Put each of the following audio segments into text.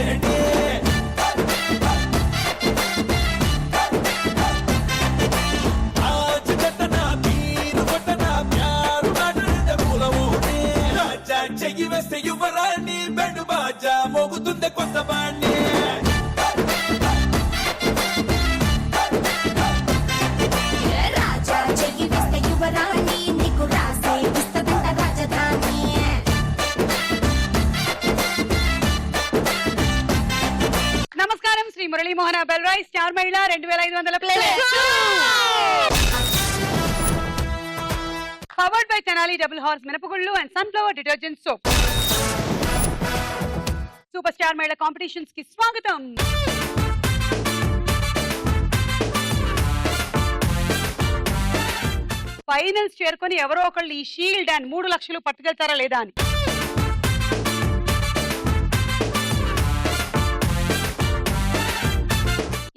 వేడి आज जतना तीर वटना प्यार माटंटे मूलमूटे राजा చెయ్యి వేస్తే యువరాణి బెండు బాజా మోగుతుందే కొత్త బాణి రాజా చెయ్యి వేస్తే యువరాణి నీకు రాసే ఇస్తదంట రాజధాని. నమస్కారం, శ్రీ మురళీ మోహన బెల్రాయ్ star Mahila 2500 play powered by Tenali double horse మినపగుళ్ళు and sunflower detergent soap. Super star Mahila competitions కి స్వాగతం. ఫైనల్స్ చేరుకొని ఎవరో ఒకళ్ళు ఈ షీల్డ్ అండ్ 3 లక్షలు పట్టుకెళ్తారా లేదా అని.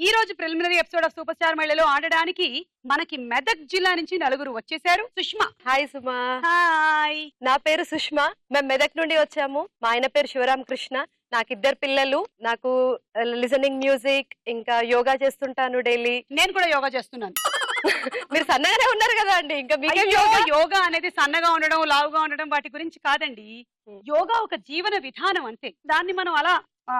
ఈ రోజు preliminary episode of super star మహిళలో ఆడడానికి మనకి మెదక్ జిల్లా నుంచి 4 వచ్చేసారు. సుష్మా. హాయ్ సుమా. హాయ్. నా పేరు సుష్మా. మేము మెదక్ నుండి వచ్చాము. మా ఆయన పేరు శివరామ్ కృష్ణ. నాకు 2 పిల్లలు. నాకు లిజనింగ్ మ్యూజిక్ ఇంకా యోగా చేస్తుంటాను డైలీ. నేను కూడా యోగా చేస్తున్నాను. మీరు సన్నగానే ఉన్నారు కదా అండి, ఇంకా మీకేం అయ్యో, యోగా? యోగా అనేది సన్నగా ఉండడం లావుగా ఉండడం వాటి గురించి కాదండి. యోగా ఒక జీవన విధానం అంతే. దాన్ని మనం అలా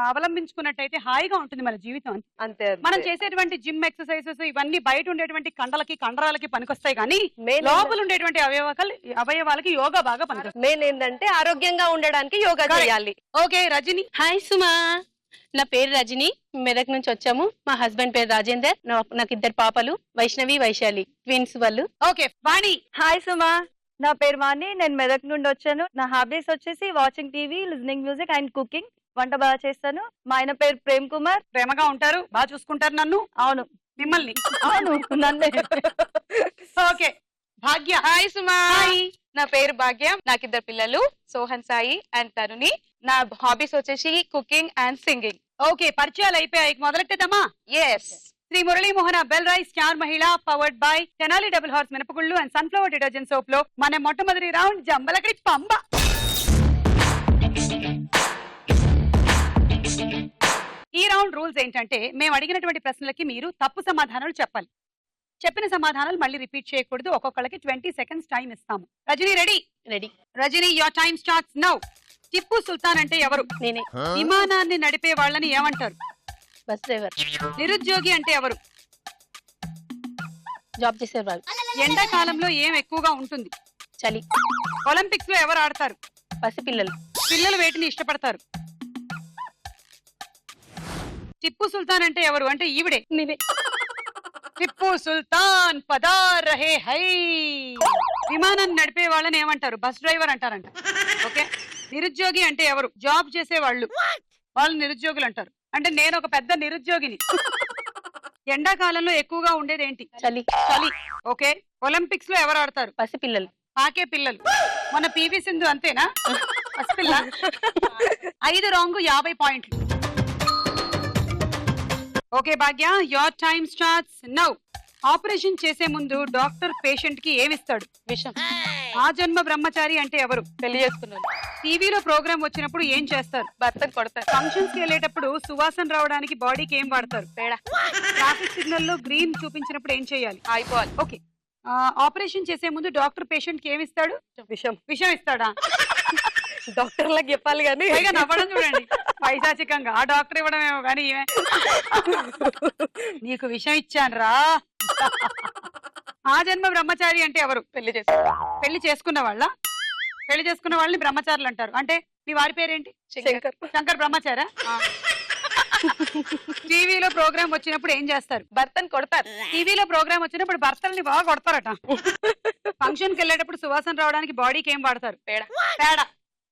అవలంబించుకున్నట్టయితే హాయిగా ఉంటుంది మన జీవితం. అంతే. మనం చేసేటువంటి జిమ్ ఎక్సర్సైజెస్ ఇవన్నీ బయట ఉండేటువంటి కండలకి కండరాలకి పనికొస్తాయి, కానీ Main లోపల ఉండేటువంటి అవయవాలకి యోగా బాగా పనికొస్తాయి. మెయిన్ ఏంటంటే ఆరోగ్యంగా ఉండడానికి యోగా చేయాలి. ఓకే రజని. హాయ్ సుమా, నా పేరు రజని. మెదక్ నుంచి వచ్చాము. మా హస్బెండ్ పేరు రాజేందర్. నాకు 2 పాపలు, వైష్ణవి వైశాలి, ట్విన్స్ వాళ్ళు. ఓకే వాణి. హాయ్ సుమా, నా పేరు వాణి. నేను మెదక్ నుండి వచ్చాను. నా హాబీస్ వచ్చేసి watching TV, listening music and cooking. వంట బాగా చేస్తాను. మా ఆయన పేరు ప్రేమ్ కుమార్. ప్రేమగా ఉంటారు, బాగా చూసుకుంటారు నన్ను. అవును, మిమ్మల్ని. అవును నన్నే. ఓకే భాగ్య. హాయ్ సుమా, నా పేరు భాగ్య. నాకు 2 పిల్లలు, సోహన్ సాయి అండ్ తరుణి. నా హాబీస్ వచ్చేసి కుకింగ్ అండ్ సింగింగ్. ఓకే పరిచయాలు అయిపోయాయి, మొదలెట్టేద్దామా? ఎస్. శ్రీ మురళీ మోహన బెల్రాయ్ స్టార్ మహిళ powered by Tenali double horse మినపగుళ్ళు అండ్ సన్ఫ్లవర్ డిటర్జెంట్ సోప్ లో మన మొట్టమొదటి రౌండ్ జంబలకడి పంబ. ఈ రౌండ్ రూల్స్ ఏంటంటే, మేము అడిగినటువంటి ప్రశ్నలకి మీరు తప్పు సమాధానాలు చెప్పాలి. చెప్పిన సమాధానాలు మళ్ళీ రిపీట్ చేయకూడదు. ఒక్కొక్కరికి 20 seconds టైం ఇస్తాము. Rajani ready? Ready. Rajani your time starts now. Tippu Sultan అంటే ఎవరు? నేనే. విమానాన్ని నడిపే వాళ్ళని ఏమంటారు? Bus driver. నిరుద్యోగి అంటే ఎవరు? జాబ్ చేసే వాళ్ళు. ఎండాకాలంలో ఏం ఎక్కువగా ఉంటుంది? చలి. ఒలింపిక్స్ లో ఎవరు ఆడతారు? పసిపిల్లలు. పిల్లలు వేటిని ఇష్టపడతారు? టిప్పు సుల్తాన్ అంటే ఎవరు? అంటే ఈవిడే. నేనే. టిప్పు సుల్తాన్ పదార్ రహే హై. విమానాన్ని నడిపే వాళ్ళని ఏమంటారు? బస్ డ్రైవర్ అంటారంట. ఓకే. నిరుద్యోగి అంటే ఎవరు? జాబ్ చేసే వాళ్ళు నిరుద్యోగులు అంటారు. అంటే నేను ఒక పెద్ద నిరుద్యోగిని. ఎండాకాలంలో ఎక్కువగా ఉండేది ఏంటి? చలి. చలి. ఓకే. ఒలింపిక్స్ లో ఎవరు ఆడతారు? పసిపిల్లలు. ఆకే పిల్లలు. మన పివి సింధు అంతేనా? పసిపిల్ల. 5 రాంగ్ 50 పాయింట్లు. Okay Bhagya, your time starts now. Operation చేసే ముందు డాక్టర్ పేషెంట్ కి ఏమిస్తాడు? విషం. ఆ జన్మ బ్రహ్మచారి అంటే ఎవరు? పెళ్లి చేసుకున్నాను. టీవీలో ప్రోగ్రామ్ వచ్చినప్పుడు ఏం చేస్తారు? భర్తను కొడతారు. ఫంక్షన్స్ కి వెళ్ళేటప్పుడు సువాసన రావడానికి బాడీకి ఏం వాడతారు? పేడ. ట్రాఫిక్ సిగ్నల్ లో గ్రీన్ చూపించినప్పుడు ఏం చేయాలి? అయిపోవాలి. ఓకే. ఆపరేషన్ చేసే ముందు డాక్టర్ పేషెంట్ కి ఏమి ఇస్తాడు? విషయం. విషం ఇస్తాడా? డాక్టర్లకు చెప్పాలి కానీ పైగా నవ్వడం చూడండి పైశాచికంగా. ఆ డాక్టర్ ఇవ్వడమేమో కానీ ఈమె నీకు విషం ఇచ్చాను రా. ఆ జన్మ బ్రహ్మచారి అంటే ఎవరు? పెళ్లి చేస్తారు. పెళ్లి చేసుకున్న వాళ్ళ? పెళ్లి చేసుకున్న వాళ్ళని బ్రహ్మచారులు అంటారు. అంటే మీ వారి పేరేంటి? శంకర్. శంకర్ బ్రహ్మచారా? టీవీలో ప్రోగ్రామ్ వచ్చినప్పుడు ఏం చేస్తారు? భర్తను కొడతారు. టీవీలో ప్రోగ్రామ్ వచ్చినప్పుడు భర్తల్ని బాగా కొడతారట. ఫంక్షన్ కి వెళ్ళేటప్పుడు సువాసన రావడానికి బాడీకి ఏం వాడతారు? పేడ. పేడ.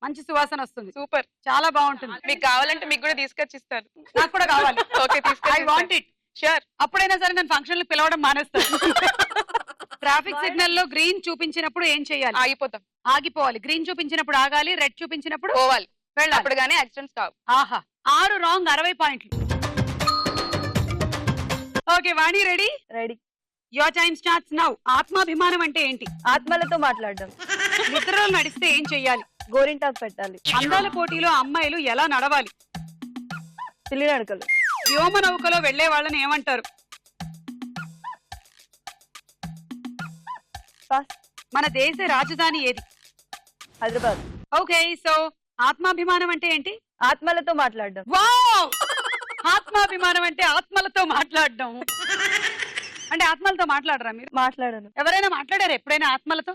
మంచి సువాసన వస్తుంది. సూపర్. చాలా బాగుంటుంది. మీకు కావాలంటే మీకు కూడా తీసుకొచ్చి ఇస్తాను. నాకు కూడా కావాలి. Okay, I want it. Sure. అప్పుడైనా సరే నేను ఫంక్షన్ పిలవడం మానేస్తాను. ట్రాఫిక్ సిగ్నల్ లో గ్రీన్ చూపించినప్పుడు ఏం చేయాలి? ఆగిపోతాం. ఆగిపోవాలి. గ్రీన్ చూపించినప్పుడు ఆగాలి, రెడ్ చూపించినప్పుడు పోవాలి. వెళ్ళాలి. అప్పుడు గానీ యాక్సిడెంట్స్ కావు. ఆహా, 6 రాంగ్ 60 పాయింట్లు. Okay Vani ready? Ready. Your time starts now. ఆత్మాభిమానం అంటే ఏంటి? ఆత్మలతో మాట్లాడడం. నిద్రలో నడిస్తే ఏం చెయ్యాలి? గోరింటాకు పెట్టాలి. అందాల పోటీలో అమ్మాయిలు ఎలా నడవాలి? పిల్లి నడకలు. వ్యోమ నౌకలో వెళ్లే వాళ్ళని ఏమంటారు? పాస్. మన దేశ రాజధాని ఏది? హైదరాబాద్. ఓకే, సో ఆత్మాభిమానం అంటే ఏంటి? ఆత్మలతో మాట్లాడడం. వావ్! ఆత్మాభిమానం అంటే ఆత్మలతో మాట్లాడడం. అంటే ఆత్మలతో మాట్లాడరా మీరు? మాట్లాడను. ఎవరైనా మాట్లాడారు ఎప్పుడైనా ఆత్మలతో?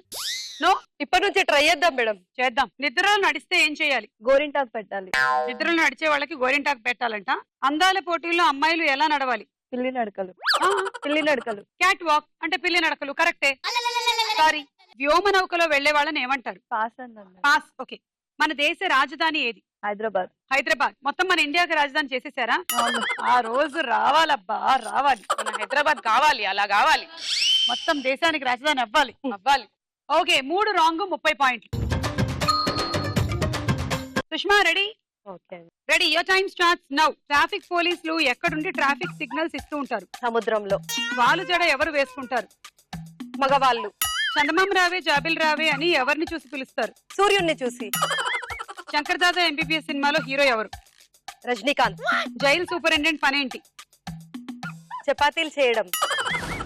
నో. ఇప్పటి నుంచి ట్రై చేద్దాం మేడం. చేద్దాం. నిద్రలో నడిస్తే ఏం చేయాలి? గోరింటాకు పెట్టాలి. నిద్రలో నడిచే వాళ్ళకి గోరింటాకు పెట్టాలంట. అందాల పోటీల్లో అమ్మాయిలు ఎలా నడవాలి? పిల్లి నడకలు. పిల్లి నడకలు. క్యాట్ వాక్ అంటే పిల్లి నడకలు. కరెక్టే. సారీ. వ్యోమ నౌకలో వెళ్లే వాళ్ళని ఏమంటారు? పాస్ అన్నాను. పాస్. ఓకే. మన దేశ రాజధాని ఏది? హైదరాబాద్. హైదరాబాద్. మొత్తం మన ఇండియాకి రాజధాని చేసేసారా? అవును. ఆ రోజు రావాలబ్బా, రావాలి. మన హైదరాబాద్ కావాలి, అలా కావాలి. మొత్తం దేశానికి రాజధాని అవ్వాలి, అవ్వాలి. ఓకే, 3 రాంగ్, 30 పాయింట్లు. Sushma ready? Okay. Ready. Your time starts now. Traffic పోలీసులు ఎక్కడుండి ట్రాఫిక్ సిగ్నల్స్ ఇస్తూ ఉంటారు? సముద్రంలో. వాలు జడ ఎవరు వేసుకుంటారు? మగవాళ్ళు. చందమామ రావే జాబిల్ రావే అని ఎవరిని చూసి పిలుస్తారు? సూర్యుడిని చూసి. శంకర్ దాదా ఎంబీబీఎస్ సినిమాలో హీరో ఎవరు? రజనీకాంత్. జైల్ సూపరింటెండెంట్ పనేంటి? చపాతీలు చేయడం.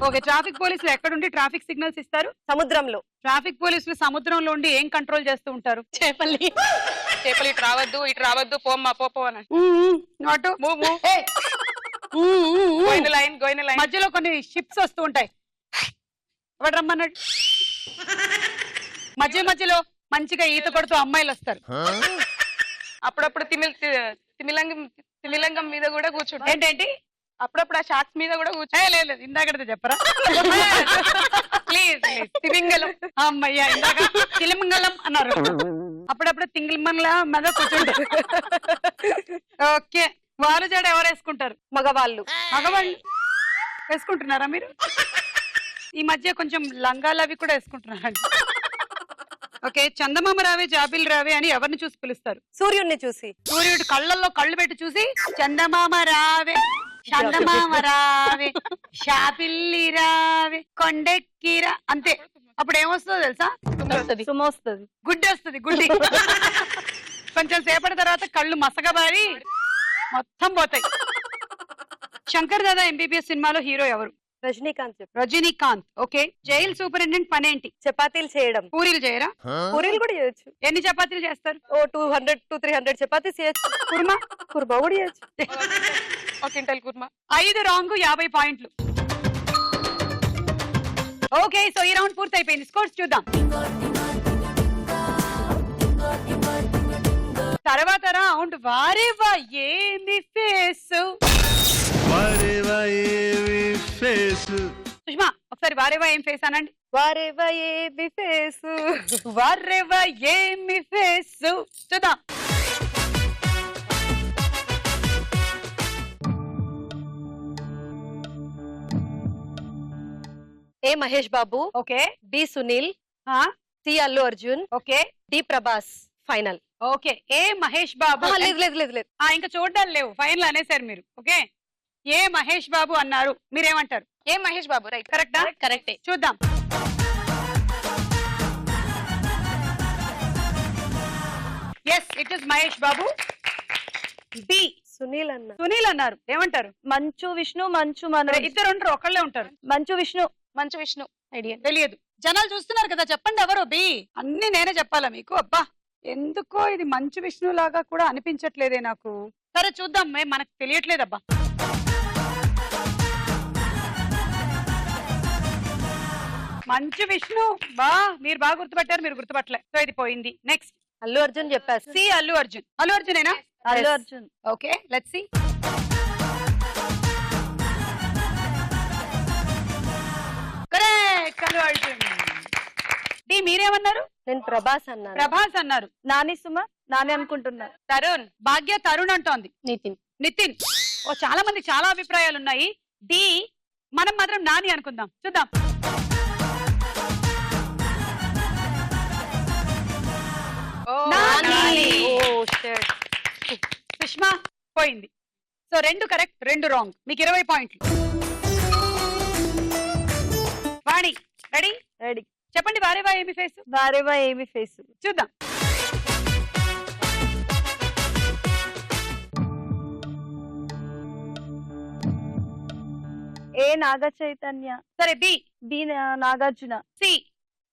ఓకే, ట్రాఫిక్ పోలీసులు ఎక్కడుండి ట్రాఫిక్ సిగ్నల్స్ ఇస్తారు? సముద్రంలో. ట్రాఫిక్ పోలీసులు సముద్రంలో ఉండి ఏం కంట్రోల్ చేస్తూ ఉంటారు? చేపల్లి ఇటు రావద్దు, ఇటు రావద్దు, పోమ్మా పోపో అని. నాటు మధ్యలో కొన్ని షిప్స్ వస్తూ ఉంటాయి. ఎవడు రమ్మన్నాడు? మధ్యలో మంచిగా ఈత కొడుతూ అమ్మాయిలు వస్తారు. అప్పుడప్పుడు తిమిలంగం మీద కూడా కూర్చుంటారు. ఏంటేంటి? అప్పుడప్పుడు ఆ షార్ట్స్ మీద కూడా లేదు, ఇందాకడితే చెప్పరా? ప్లీజ్ తిమింగలం. అమ్మయ్యా, ఇందాక తిలిమంగళం అన్నారు. అప్పుడప్పుడు తింగిలిమంగళం మీద కూర్చుంటారు. ఓకే, వారు జడ ఎవరు వేసుకుంటారు? మగవాళ్ళు. మగవాళ్ళు వేసుకుంటున్నారా మీరు? ఈ మధ్య కొంచెం లంగాలు అవి కూడా వేసుకుంటున్నారండి. ఓకే, చందమామ రావే జాబిల్ రావే అని ఎవరిని చూసి పిలుస్తారు? సూర్యుడిని చూసి. సూర్యుడు కళ్ళల్లో కళ్ళు పెట్టి చూసి చందమామ రావే, చందమామ రావే, షాపిల్లి రావే, కొండెక్కిరా అంతే. అప్పుడు ఏమొస్తుందో తెలుసా? సుమోస్తుంది. గుడ్డి వస్తుంది, గుడ్డి. కొంచెం సేపటి తర్వాత కళ్ళు మసగబారి మొత్తం పోతాయి. శంకర్ దాదా ఎంబీబీఎస్ సినిమాలో హీరో ఎవరు? Rajinikanth. Rajinikanth. Okay, jail superintendent పనేంటి? చపాతీలు చేయడం. పూరీలు చేయరా? పూరీలు కూడా చేయొచ్చు. ఎన్ని చపాతీలు చేస్తారు? ఓ 200 to 300 చపాతీస్ చేయొచ్చు. కుర్మా? కుర్మా కూడా చేయొచ్చు. ఒక క్వింటల్ కుర్మా. 5 రాంగ్, 50 పాయింట్లు. ఓకే, సో ఈ రౌండ్ పూర్తి అయిపోయింది. స్కోర్స్ చూద్దాం. తర్వాత రౌండ్ వారేవా ఏమి ఫేసు. సుష్మా ఒకసారి వారేవా ఏం ఫేస్ అనండి. వారేవా ఏమి ఫేసు. వారేవా ఏమి ఫేసు. చూద్దాం. A Mahesh Babu. Okay. B Sunil. C Allu Arjun. Okay. D Prabhas. Final. Okay, A Mahesh Babu. లేదు. ఇంకా చూడ్డాలు లేవు, ఫైనల్ అనేసారు మీరు. ఓకే, ఏ మహేష్ బాబు అన్నారు, మీరేమంటారు? ఏ మహేష్ బాబు. రైట్. కరెక్టా? కరెక్టే. చూద్దాం. Yes, it is Mahesh Babu. B Sunil అన్న. సునీల్ అన్నారు, ఏమంటారు? మంచు విష్ణు, మంచు మనోజ్. ఇద్దరు ఉంటారు, ఒకళ్ళే ఉంటారు. మంచు విష్ణు. మంచు విష్ణు. ఐడియా తెలియదు. జనాలు చూస్తున్నారు కదా, చెప్పండి ఎవరు? బి. అన్ని నేనే చెప్పాలా మీకు? అబ్బా, ఎందుకో ఇది మంచు విష్ణు లాగా కూడా అనిపించట్లేదే నాకు. సరే చూద్దాం, మనకు తెలియట్లేదబ్బా. మంచు విష్ణు. మీరు బాగా గుర్తుపట్టారు, మీరు గుర్తుపట్టలే. సో ఇది పోయింది. నెక్స్ట్ అల్లు అర్జున్ చెప్పారు. సి అల్లు అర్జున్. అల్లు అర్జునేనా? Allu Arjun. Okay, let's C. Correct, Allu Arjun. D మీరేమన్నారు? నేను ప్రభాస్ అన్నాను. ప్రభాస్ అన్నారు. నాని సుమ. నాని అనుకుంటున్నా. తరుణ్. భాగ్య తరుణ్ అంటోంది. నితిన్. నితిన్. ఓ చాలా మంది చాలా అభిప్రాయాలు ఉన్నాయి. డి. మనం మాత్రం నాని అనుకుందాం. చూద్దాం. నాని. సుష్మా పోయింది. So 2 correct, 2 wrong. మీకు 20 పాయింట్లు. వాణి రెడీ? రెడీ. చెప్పండి, వారేవా ఏమి ఫేస్. వారేవా ఏమి ఫేసు. చూద్దాం. ఏ నాగ చైతన్య. సరే B. B Nagarjuna. C.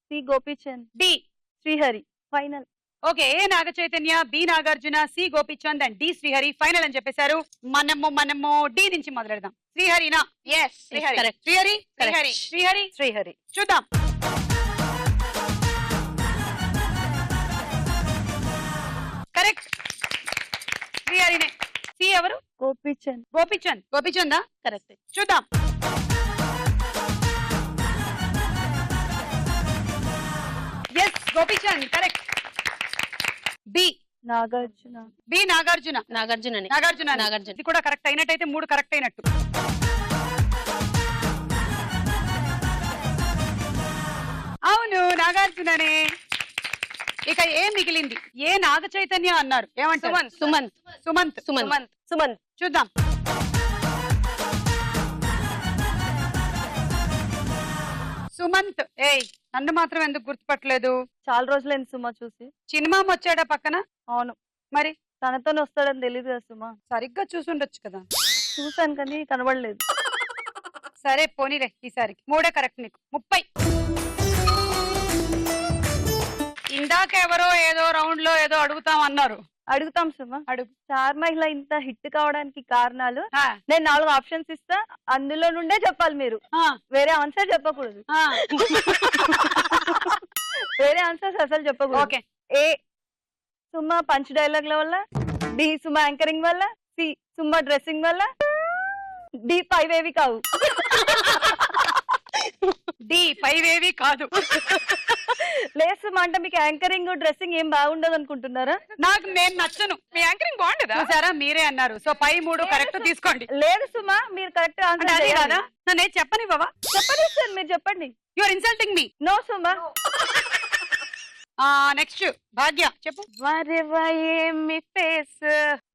C Gopichand. D. Srihari. Final. Okay, A Naga Chaitanya, B Nagarjuna, C Gopichand and D Srihari final అని చెప్పేశారు. మనము డి నుంచి మొదలెడదాం. శ్రీహరినా? Yes, శ్రీహరి. Correct. శ్రీహరి. శ్రీహరి. శ్రీహరి. శ్రీహరి. చూద్దాం. కరెక్ట్, శ్రీహరినే. సి ఎవరు? గోపీచంద్. గోపిచంద్. గోపిచందా? కరెక్ట్. చూద్దాం. Yes, Gopichand correct. B. Nagarjuna. B Nagarjuna. నాగార్జుననే. నాగార్జున. నాగార్జున. ఇది కూడా కరెక్ట్ అయినట్టయితే 3 కరెక్ట్ అయినట్టు. అవును, నాగార్జుననే. ఇక ఏ మిగిలింది? ఏ నాగ చైతన్య అన్నారు, ఏమంటారు? సుమంత్. సుమంత్. సుమంత్. సుమంత్. సుమంత్. చూద్దాం. సుమంత్. ఏయ్, నన్ను మాత్రం ఎందుకు గుర్తుపట్టలేదు? చాలా రోజులైంది సుమ చూసి. సినిమా వచ్చాడా పక్కన? అవును. మరి తనతోనే వస్తాడని తెలియదు కదా సుమ. సరిగ్గా చూసుండొచ్చు కదా. చూసాను కానీ కనబడలేదు. సరే పోనీలే, ఈసారికి 3 కరెక్ట్ నీకు. 30. ఇందాక ఎవరో ఏదో రౌండ్ లో ఏదో అడుగుతామన్నారు. అడుగుతాం సుమ. అడుగు. స్టార్ మహిళ ఇంత హిట్ కావడానికి కారణాలు ఆ, నేను 4 ఆప్షన్స్ ఇస్తా, అందులో నుండే చెప్పాలి మీరు. ఆ, వేరే ఆన్సర్ చెప్పకూడదు. ఆ. వేరే ఆన్సర్స్ అసలు చెప్పకూడదు. ఓకే. ఏ సుమ పంచ్ డైలాగ్ల వల్ల. డి సుమ యాంకరింగ్ వల్ల. సి సుమ డ్రెస్సింగ్ వల్ల. డి పైవేవి కావు. డి పైవేవి కాదు. లేదు సుమ, అంటే మీకు యాంకరింగ్ డ్రెస్సింగ్ ఏం బాగుండదు అనుకుంటున్నారా? నేను నచ్చను. మీ యాంకరింగ్ బాగుండదా? చూసారా, మీరే అన్నారు. సో పై 3 కరెక్ట్ తీసుకోండి. లేదు సుమ, మీరు కరెక్ట్ అంటే ఆన్సర్ అది కాదా? నన్ను చెప్పని బాబా. చెప్పండి సార్, మీరు చెప్పండి. You are insulting me. No Suma. Next Bhagya చెప్పు. వరెవ ఏమి ఫేస్.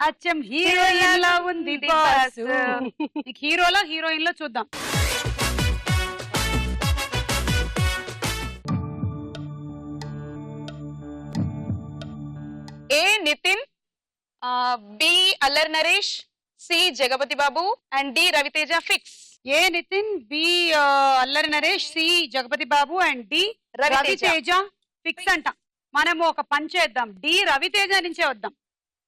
అచ్చం హీరోయిన్ లా ఉంది బాస్. నీకు హీరోలా హీరోయిన్ లో చూద్దాం. ఏ Nithin, B Allari Naresh, C Jagapathi Babu and D Ravi Teja fix. A Nithin, B Allari Naresh, C Jagapathi Babu and D Ravi Teja. Ravi Teja fix అంట. మనము ఒక పని చేద్దాం, డి రవితేజ నుంచే వద్దాం.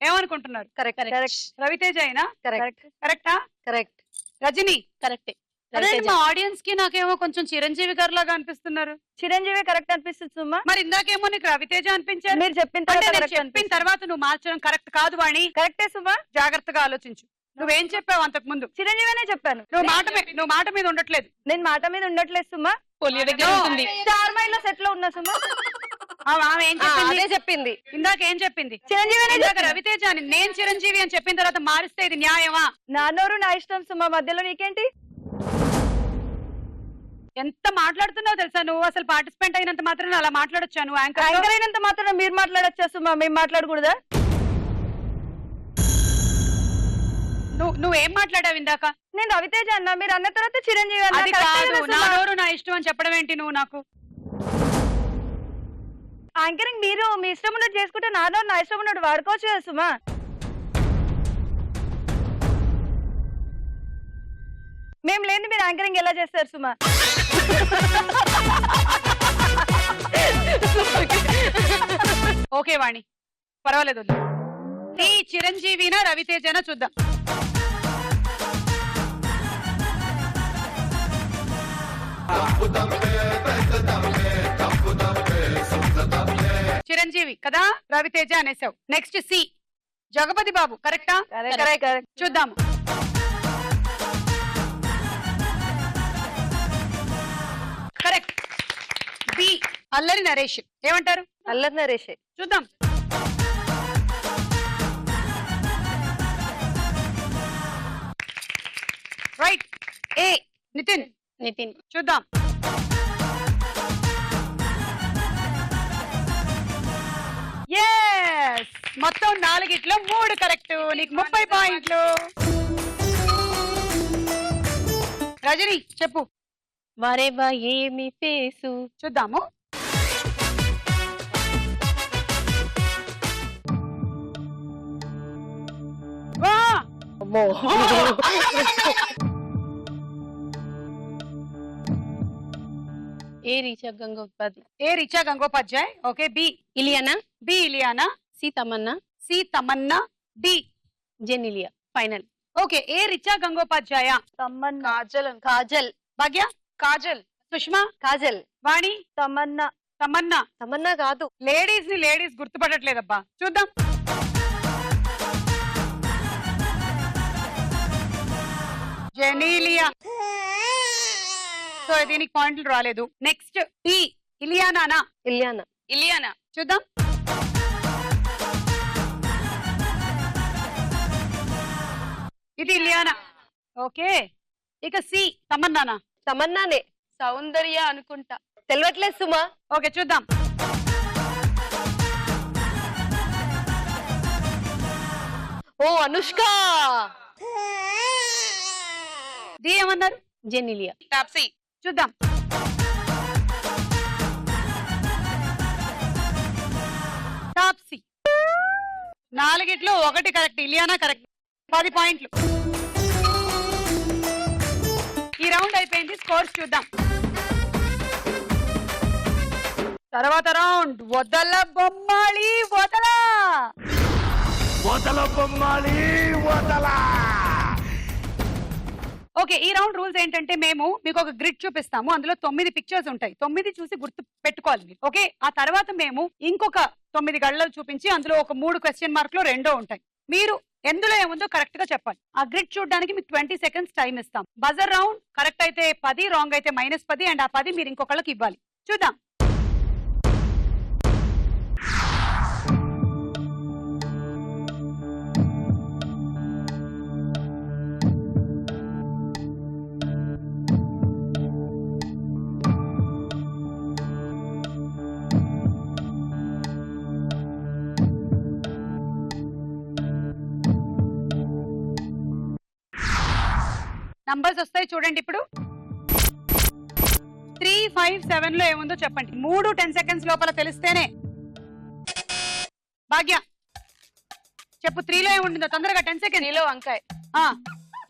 ఏమనుకుంటున్నారు? కరెక్ట్. రవితేజ అయినా? కరెక్ట్. కరెక్టా? కరెక్ట్. రజని? కరెక్టే. అదే మా ఆడియన్స్ కి నాకేమో కొంచెం చిరంజీవి గారు లాగా అనిపిస్తున్నారు. చిరంజీవి కరెక్ట్ అనిపిస్తుంది సుమ. మరి ఇందాకేమో నీకు రవితేజ అనిపించారు. మీరు చెప్పిన అంటే తర్వాత నేను correct చెప్పిన అనిపిస్తుంది. తర్వాత నువ్వు మార్చడం కరెక్ట్ కాదు వాణి. కరెక్టే సుమ. జాగ్రత్తగా ఆలోచించు. నువ్వేం చెప్పావు అంతకు ముందు? చిరంజీవినే చెప్పాను. నువ్వు మాట మీద ఉండట్లేదు. నేను మాట మీద ఉండట్లేదు సుమ. పోలియో దగ్గర ఉంటుంది. స్టార్ మహిళ సెట్ లో ఉన్నా సుమ. ఆమె ఏం చెప్పింది? అదే చెప్పింది. ఇందాక ఏం చెప్పింది? చిరంజీవినే ఇందాక చెప్పాను. రవితేజ అని, నేను చిరంజీవి అని చెప్పిన తర్వాత మారిస్తే ఇది న్యాయమా? నా నోరు నా ఇష్టం సుమ, మధ్యలో నీకేంటి? ఎంత మాట్లాడుతున్నావు తెలుసా నువ్వు? అసలు పార్టిసిపెంట్ అయినంత మాత్రం అలా మాట్లాడొచ్చా నువ్వు? యాంకర్ యాంకర్ అయినంత మాత్రం మీరు మాట్లాడొచ్చా సుమ, మేము మాట్లాడకూడదా? నువ్వేం మాట్లాడావు ఇందాక? నేను రవితేజ అన్నా, మీరు అన్న తర్వాత చిరంజీవి అన్నా. అది కరెక్టే కాదు, కదా నా సుమ? నోరు నా ఇష్టం అని చెప్పడం ఏంటి నువ్వు నాకు? యాంకరింగ్ మీరు మీ ఇష్టం ఉన్నట్టు చేసుకుంటే నా నోరు నా ఇష్టం ఉన్నట్టు వాడుకోవచ్చు కదా సుమ. మేము లేని మీరు యాంకరింగ్ ఎలా చేస్తారు సుమ? ఓకే వాణి, పర్వాలేదు వద్దు. ఈ చిరంజీవినా రవితేజనా చూద్దాం. చిరంజీవి కదా, రవితేజ అనేసావు. నెక్స్ట్ సి జగపతి బాబు. కరెక్టా? కరెక్ట్. చూద్దాము. కరెక్ట్. బి అల్లరి నరేష్. ఏమంటారు? అల్లరి నరేషే. చూద్దాం. రైట్. ఏ నితిన్. నితిన్. చూద్దాం. yes మొత్తం 4 3 కరెక్ట్. నీకు 30 పాయింట్లు. రజని చెప్పు. వరేవా ఏమి ఫేసు. చూద్దాము. A Richa Gangopadhyay. A Richa Gangopadhyay. Okay. B Ileana. B Ileana. C Tamannaah. C Tamannaah. D Genelia. Final. Okay. A Richa Gangopadhyaya. Tamannaah. Kajal Kajal. Bhagya. Kajal Sushma. Kajal. Vani. Tamannaah. Tamannaah. Tamannaah కాదు. లేడీస్ ని లేడీస్ గుర్తుపట్టట్లేదబ్బా. చూద్దాం. జెనీలియా. సో దీనికి పాయింట్లు రాలేదు. Next D Ileana. ఇలియానా. ఇలియానా. చూద్దాం. ఇది ఇలియానా. ఓకే. ఇక సి తమన్నానా. తమన్నానే. సౌందర్య అనుకుంటా. తెలియట్లేదు సుమా. ఓకే చూద్దాం. ఓ అనుష్క. డి ఏమన్నారు. జెనిలియా. టాప్సీ. చూద్దాం. టాప్సీ. 4 ఒకటి కరెక్ట్. ఇలియానా కరెక్ట్. 10 పాయింట్లు. ఈ రౌండ్ అయిపోయింది. స్కోర్స్ చూద్దాం. తర్వాత రౌండ్ వదల బొమ్మాళి వదల. వదల బొమ్మాలి వదల. ఓకే. ఈ రౌండ్ రూల్స్ ఏంటంటే మేము మీకు ఒక గ్రిడ్ చూపిస్తాము. అందులో 9 పిక్చర్స్ ఉంటాయి. 9 చూసి గుర్తు పెట్టుకోవాలి మీరు. ఓకే. ఆ తర్వాత మేము ఇంకొక 9 గళ్ళలు చూపించి అందులో ఒక 3 క్వశ్చన్ మార్క్ లో 2 ఉంటాయి. మీరు ఎందులో ఏముందో కరెక్ట్ గా చెప్పాలి. ఆ గ్రిడ్ చూడడానికి మీకు 20 సెకండ్స్ టైం ఇస్తాం. Buzzer round. కరెక్ట్ అయితే 10, రాంగ్ అయితే -10 అండ్ ఆ 10 మీరు ఇంకొకళ్ళకి ఇవ్వాలి. చూద్దాం. నంబర్స్ వస్తాయి చూడండి. ఇప్పుడు 3, 5, 7 లో ఏముందో చెప్పండి. 3 10 సెకండ్స్ లోపల తెలిస్తేనే. భాగ్య చెప్పు. 3 లో ఏముంటుందో తొందరగా. 10 సెకండ్. 3 లో వంకాయ.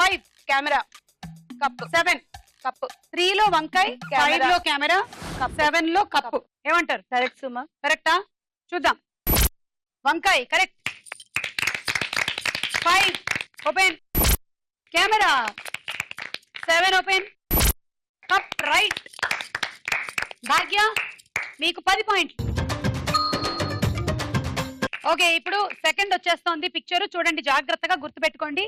5 కెమెరా. కప్పు. 7 కప్పు. 3 లో వంకాయ, 5 కెమెరా. లో కెమెరా, 7 లో కప్పు. ఏమంటారు. కరెక్ట్ సుమా. కరెక్టా. చూద్దాం. వంకాయ correct. 5 open. Camera. 7 open. Cup right. Bhagya మీకు 10 పాయింట్లు. ఓకే. ఇప్పుడు సెకండ్ వచ్చేస్తోంది పిక్చర్. చూడండి జాగ్రత్తగా గుర్తుపెట్టుకోండి.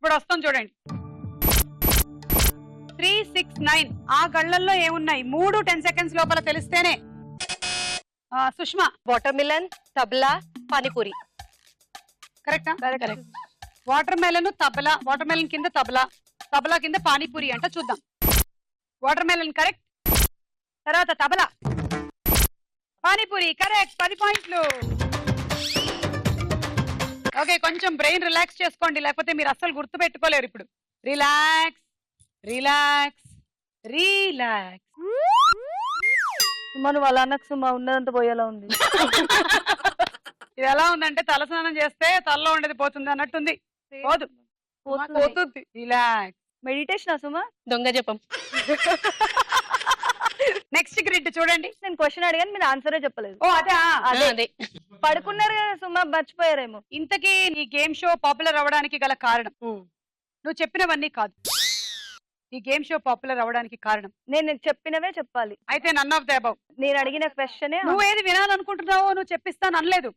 ఇప్పుడు వస్తాం చూడండి. 3, 6, 9 ఆ గళ్ళల్లో ఏమున్నాయి. 3 10 సెకండ్స్ లోపల తెలిస్తేనే. సుష్మా. Water melon, tabla, panipuri. కరెక్టా. Correct. Water melon tabla. Water melon కింద తబలా. తబలా కింద పానీపూరి అంట. చూద్దాం. Water melon correct. తర్వాత తబలా. పానీపూరి కరెక్ట్. 10 పాయింట్లు. ఓకే. కొంచెం బ్రెయిన్ రిలాక్స్ చేసుకోండి, లేకపోతే మీరు అస్సలు గుర్తు పెట్టుకోలేరు. ఇప్పుడు రిలాక్స్ రిలాక్స్ రిలాక్స్. సుమా నువ్వు అలా అన్నకు సుమా ఉన్నదంతా పోయేలా ఉంది. ఇది ఎలా ఉందంటే తలస్నానం చేస్తే తలలో ఉండేది పోతుంది అన్నట్టుంది. పోదు. పోతుంది. రిలాక్స్. మెడిటేషన్ సుమా. దొంగ జపం. నెక్స్ట్ గ్రిడ్ చూడండి. నేను క్వశ్చన్ అడిగాను మీరు ఆన్సరే చెప్పలేదు. ఓ అదే. అదే. పడుకున్నారు కదా సుమా, మర్చిపోయారేమో. ఇంతకీ ఈ గేమ్ షో పాపులర్ అవ్వడానికి గల కారణం నువ్వు చెప్పినవన్నీ కాదు. ఈ గేమ్ షో పాపులర్ అవ్వడానికి కారణం నేను చెప్పినవే చెప్పాలి. అయితే నన్ ఆఫ్ ద అబౌవ్. నేను అడిగిన క్వశ్చన్ నువ్వు ఏది వినాలనుకుంటున్నావో నువ్వు చెప్పిస్తాను అనలేదు.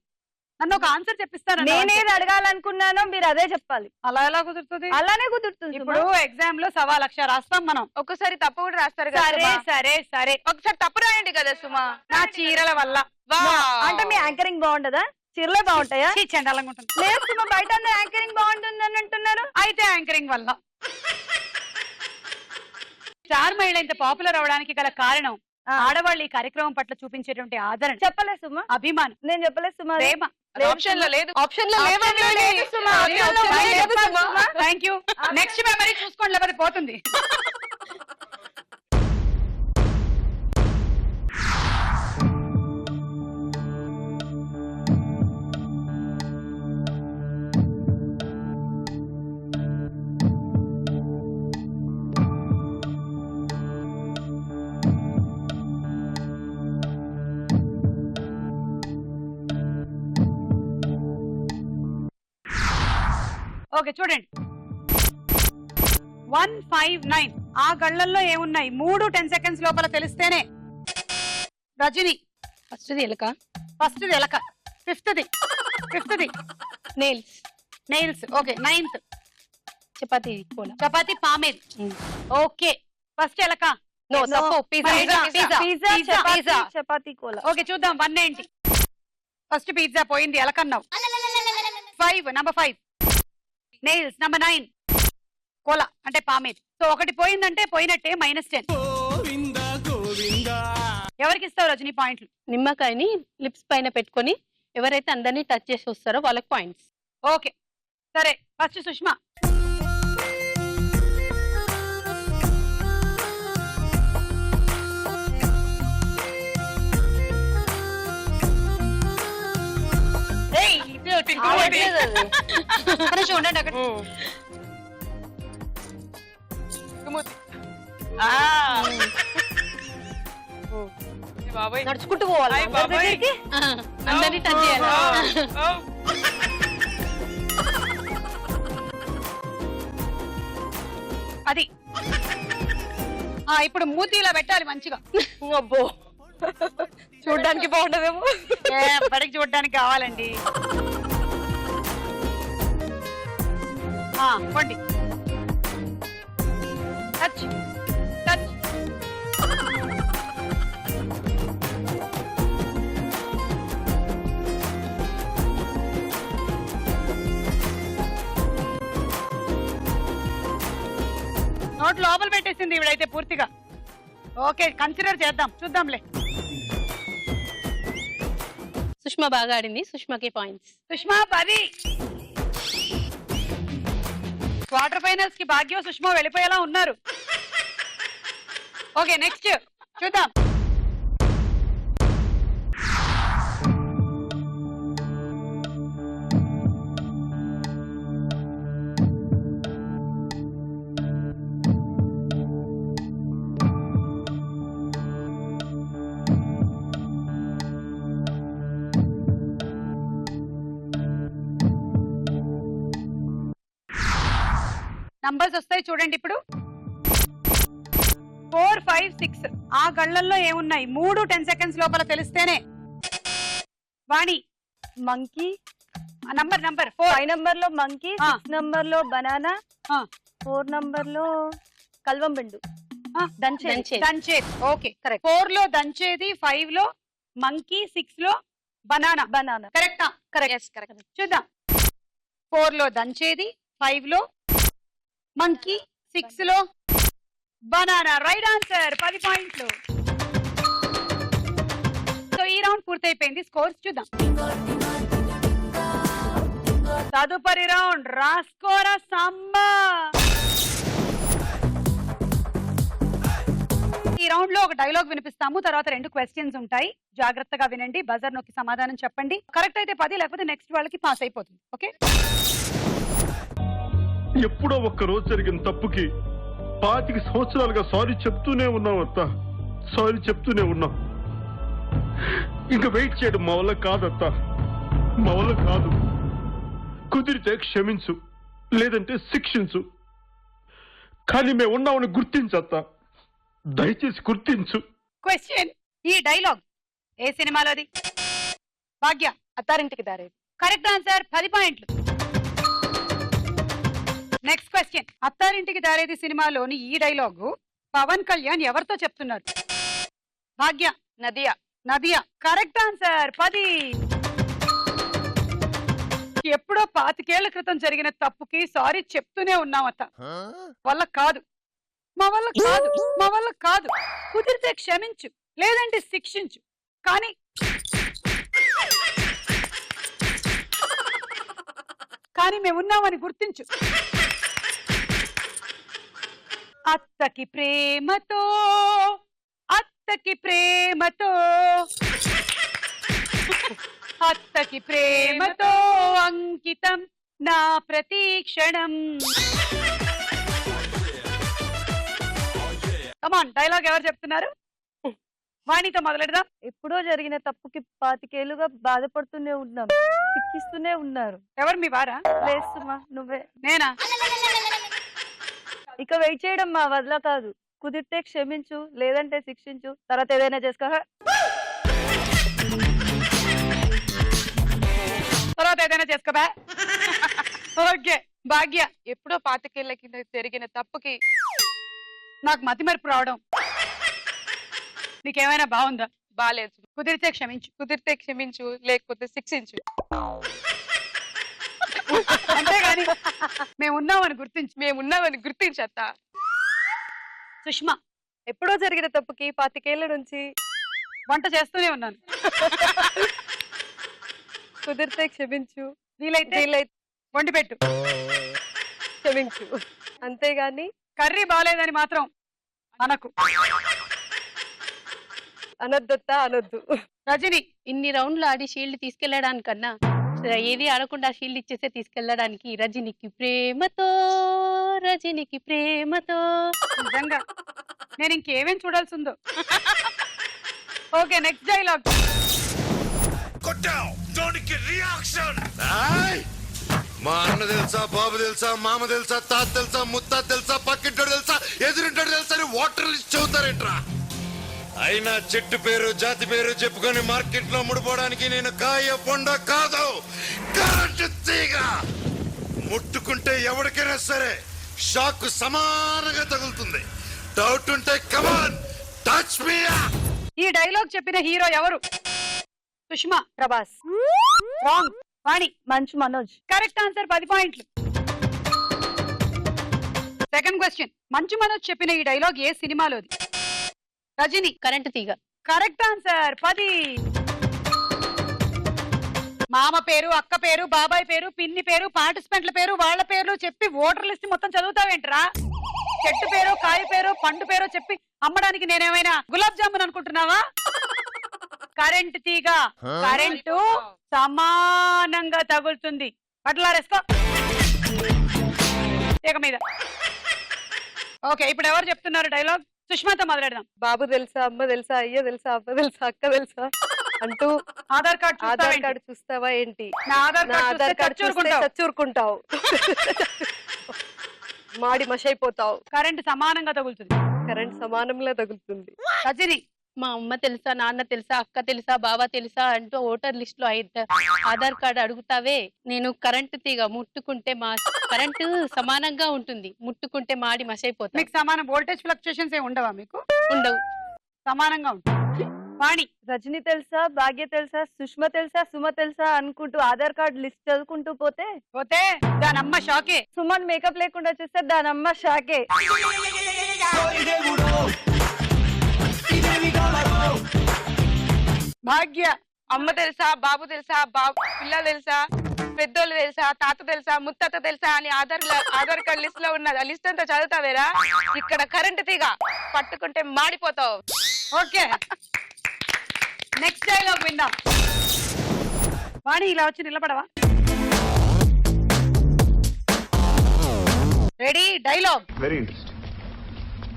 నన్ను ఒక ఆన్సర్ చెప్పిస్తాను. నేనేది అడగాలనుకున్నానో మీరు అదే చెప్పాలి. అలా ఎలా కుదురుతుంది. అలానే కుదురుతుంది. ఇప్పుడు ఎగ్జామ్ లో 1,00,000 రాస్తాం మనం. ఒక్కసారి తప్పు కూడా రాస్తారు కదా సరే సుమా. సరే సరే. ఒకసారి తప్పు రాయండి కదా సుమా. నా చీరల వల్ల. అంటే మీ యాంకరింగ్ బాగుంటదా? చీరలే బాగుంటాయా? చీ, చండాలంగా ఉంటుంది. లేదు సుమా, బయట యాంకరింగ్ బాగుంటుంది అని అంటున్నారు. అయితే యాంకరింగ్ వల్ల. స్టార్ మహిళ ఇంత పాపులర్ అవడానికి గల కారణం ఆడవాళ్ళు ఈ కార్యక్రమం పట్ల చూపించేటువంటి ఆదరణ, చెప్పలేదు సుమా. అభిమానం, నేను చెప్పలేదు సుమా. ప్రేమ. ఆప్షన్ లో లేదు. ఆప్షన్ లో లేవండి. Thank you. నెక్స్ట్ మెమరీ చూసుకోండి, లేకపోతే పోతుంది. ఓకే చూడండి, 159. ఆ గళ్ళల్లో ఏమున్నాయి? 3 10 seconds లోపల తెలిస్తేనే. రజని ఫస్ట్ ఎలక, ఫస్ట్ ఎలక, fifth nails, nails. Okay 9th chapati cola, chapati పామేది. ఓకే ఫస్ట్ ఎలక. నో తప్పు. Pizza. Pizza chapati cola. Okay చూద్దాం. 190. ఫస్ట్ పిజ్జా పోయింది, ఎలకన్నావు. 5 నంబర్ 5 నెయిల్స్. నంబర్ 9 కోలా అంటే పామేది. సో ఒకటి పోయిందంటే పోయినట్టే, -10. గోవిందా గోవిందా. ఎవరికి ఇస్తావు రజనీ పాయింట్లు? నిమ్మకాయని లిప్స్ పైన పెట్టుకొని ఎవరైతే అందరినీ టచ్ చేసి వస్తారో వాళ్ళకి పాయింట్స్. ఓకే సరే, ఫస్ట్ సుష్మా. చూడండి అక్కడ బాబాయ్ నడుచుకుంటూ పోవాలి అయ్ బాబాయ్. అందరినీ టచ్ చేయాలి. అది ఇప్పుడు మూతి ఇలా పెట్టాలి మంచిగా. అబ్బో చూడ్డానికి బాగుండదేమో. బడికి చూడడానికి కావాలండి. పోండి. Touch touch. నోట్ లోపల పెట్టేసింది ఇవిడైతే పూర్తిగా. ఓకే కన్సిడర్ చేద్దాం, చూద్దాంలే. సుష్మా బాగా ఆడింది, సుష్మాకి పాయింట్స్. సుష్మా 10. క్వార్టర్ ఫైనల్స్ కి భాగ్యం సుష్మా వెళ్ళిపోయేలా ఉన్నారు. ఓకే నెక్స్ట్ చూద్దాం. నంబర్స్ వస్తాయి చూడండి ఇప్పుడు. 4 5 6. ఆ గళ్ళల్లో ఏమున్నాయి? 3 10 seconds లోపల తెలిస్తేనే. వాణి మంకీ. నంబర్ 4. 5 నంబర్ లో మంకీ, 6 నంబర్ లో బనానా, 4 నంబర్ లో కల్వం బిండు. దంచేది. Okay correct. 4 లో దంచేది, 5 లో మంకీ, 6 లో బనానా. కరెక్టా? కరెక్ట్. చూద్దాం. 4 లో దంచేది, 5 లో మంకీ, 6 లో బనానా. Right answer. 10 పాయింట్లు. సో ఈ రౌండ్ పూర్తయిపోయింది. స్కోర్స్ చూద్దాం. తదుపరి రౌండ్ రాస్కోరా సాంబా. ఈ రౌండ్ లో ఒక డైలాగ్ వినిపిస్తాము, తర్వాత 2 క్వశ్చన్స్ ఉంటాయి. జాగ్రత్తగా వినండి, బజర్ నొక్కి సమాధానం చెప్పండి. కరెక్ట్ అయితే 10, లేకపోతే నెక్స్ట్ వాళ్ళకి పాస్ అయిపోతుంది. ఓకే. ఎప్పుడో ఒక్క రోజు జరిగిన తప్పుకి 25 సంవత్సరాలుగా సారీ చెప్తూనే ఉన్నాం అత్త, సారీ చెప్తూనే ఉన్నాం. ఇంకా వెయిట్ చేయడం మా వల్ల కాదత్త, మా వల్ల కాదు. కుదిరితే క్షమించు, లేదంటే శిక్షించు, కానీ మేము ఉన్నామని గుర్తించత్త, దయచేసి గుర్తించు. క్వశ్చన్, ఈ డైలాగ్ ఏ సినిమాలోది? భాగ్య. అత్తారింటికి దారేది. Correct answer. 10 పాయింట్లు. నెక్స్ట్ క్వశ్చన్, అత్తారింటికి దారేది సినిమాలోని ఈ డైలాగు పవన్ కళ్యాణ్ ఎవరితో చెప్తున్నారు? భాగ్య. నదియా. Correct answer. 10. ఎప్పుడో 25 ఏళ్ల క్రితం జరిగిన తప్పుకి సారీ చెప్తూనే ఉన్నామత్త. వల్ల కాదు, మా వల్ల కాదు. కుదిరితే క్షమించు, లేదంటే శిక్షించు, కానీ కానీ మేము ఉన్నామని గుర్తించు. అత్తకి ప్రేమతో, అత్తకి ప్రేమతో, అత్తకి ప్రేమతో అంకితం నా ప్రతీక్షణం. కమాన్, డైలాగ్ ఎవరు చెప్తున్నారు? వాణితో మొదలెడదాం. ఎప్పుడో జరిగిన తప్పుకి 25 ఏళ్లుగా బాధపడుతూనే ఉన్నాం, శిక్షిస్తూనే ఉన్నారు. ఎవరు మీ వారా? లేదు సుమా, నువ్వే. నేనా? ఇక వెయిట్ చేయడం మా వల్ల కాదు. కుదిరితే క్షమించు, లేదంటే శిక్షించు, తర్వాత ఏదైనా చేసుకో. తర్వాత ఏదైనా చేసుకోబా. ఓకే భాగ్య, ఎప్పుడో 25 ఏళ్ల కింద జరిగిన తప్పుకి నాకు మతి మరుపు రావడం నీకేమైనా బాగుందా? బాలేదు. కుదిరితే క్షమించు. కుదిరితే క్షమించు, లేకపోతే శిక్షించు. అంతేగాని మేము ఉన్నామని గుర్తించు. మేమున్నామని గుర్తించత్త. సుష్మా, ఎప్పుడో జరిగిన తప్పుకి 25 ఏళ్ల నుంచి వంట చేస్తూనే ఉన్నాను. కుదిరితే క్షమించు, వీలైతే వీలైతే వండి పెట్టు. క్షమించు, అంతేగాని కర్రీ బాగాలేదని మాత్రం అనకు. అనొద్దొత్తా అనొద్దు. రజని, ఇన్ని రౌండ్లు ఆడి షీల్డ్ తీసుకెళ్లడానికన్నా ఏది ఆడకుండా షీల్డ్ ఇచ్చేసే తీసుకెళ్లడానికి రజనికి ప్రేమతో, రజనికి ప్రేమతో. నిజంగా నేను ఇంకేమేం చూడాల్సి ఉందో. Okay, next dialogue. కొట్టావు దానికి రియాక్షన్. మా అన్న తెలుసా, బాబు తెలుసా, మామ తెలుసా, తాత తెలుసా, ముత్తాత తెలుసా, పక్కింటోడు తెలుసా, ఎదురింటోడు తెలుసా అని వాటర్ లిస్ట్ చదువుతారేంట్రా? అయినా చెట్టు పేరు జాతి పేరు చెప్పుకొని మార్కెట్ లో ముడిపోవడానికి నేను కాయ పొండ కాదు, కరెంటు తీగ. ముట్టుకుంటే ఎవరికైనా సరే షాక్ సమానంగా తగులుతుంది. డౌట్ ఉంటే కమాన్ టచ్ మీ. ఈ డైలాగ్ చెప్పిన హీరో ఎవరు? సుష్మా. ప్రభాస్. రాంగ్. వాణి. మంచు మనోజ్. కరెక్ట్ ఆన్సర్, 10 పాయింట్లు. Second question. మంచు మనోజ్ చెప్పిన ఈ డైలాగ్ ఏ సినిమాలోది? రజని. కరెంటు తీగ. Correct answer, 10. మామ పేరు, అక్క పేరు, బాబాయ్ పేరు, పిన్ని పేరు, పార్టిసిపెంట్ల పేరు, వాళ్ళ పేర్లు చెప్పి ఓటర్ లిస్ట్ మొత్తం చదువుతావేంట్రా? చెట్టు పేరు, కాయ పేరు, పండు పేరు చెప్పి అమ్మడానికి నేనేమైనా గులాబ్ జామున్ అనుకుంటున్నావా? కరెంట్ తీగ. కరెంటు సమానంగా తగులుతుంది. పట్లారేసుకో తీగ మీద. ఓకే, ఇప్పుడు ఎవరు చెప్తున్నారు డైలాగ్? సుష్మాతో మొదలెడదాం. బాబు తెలుసా, అమ్మ తెలుసా, అయ్య తెలుసా, అమ్మ తెలుసా, అక్క తెలుసా అంటూ ఆధార్ కార్డ్ చూస్తావా ఏంటి? నా ఆధార్ కార్డ్ చూస్తే చచ్చూరుకుంటావు, మాడి మషైపోతావు. కరెంట్ సమానంగా తగులుతుంది. కరెంట్ సమానంగా తగులుతుంది. రజని. మా అమ్మ తెలుసా, నాన్న తెలుసా, అక్క తెలుసా, బావ తెలుసా అంటూ ఓటర్ లిస్ట్ లో ఆధార్ కార్డు అడుగుతావే. నేను కరెంటు తీగ, ముట్టుకుంటే మా కరెంటు సమానంగా ఉంటుంది, ముట్టుకుంటే మాడి మసైపోతా. మీకు సమానం వోల్టేజ్ ఫ్లక్చుయేషన్స్ ఏమి ఉండవా? మీకు ఉండవు, సమానంగా ఉంటుంది. వాణి. రజని తెలుసా, భాగ్య తెలుసా, సుష్మ తెలుసా, సుమ తెలుసా అనుకుంటూ ఆధార్ కార్డ్ లిస్ట్ చదువుకుంటూ పోతే దాని అమ్మ షాకే. సుమన్ మేకప్ లేకుండా చూస్తే దాని అమ్మ షాకే. భాగ్య. అమ్మ తెలుసా, బాబు తెలుసా, పిల్లలు తెలుసా, పెద్దోళ్ళు తెలుసా, తాత తెలుసా, ముత్తాత తెలుసా అని ఆధార్ కార్డ్ లిస్ట్ లో ఉన్నది. ఆ లిస్ట్ అంతా చదువుతావేరా? ఇక్కడ కరెంటు తీగ, పట్టుకుంటే మాడిపోతావు. ఓకే, నెక్స్ట్ డైలాగ్ విందాం. వాణి, ఇలా వచ్చి నిలబడవా? Ready, dialogue. Very interesting.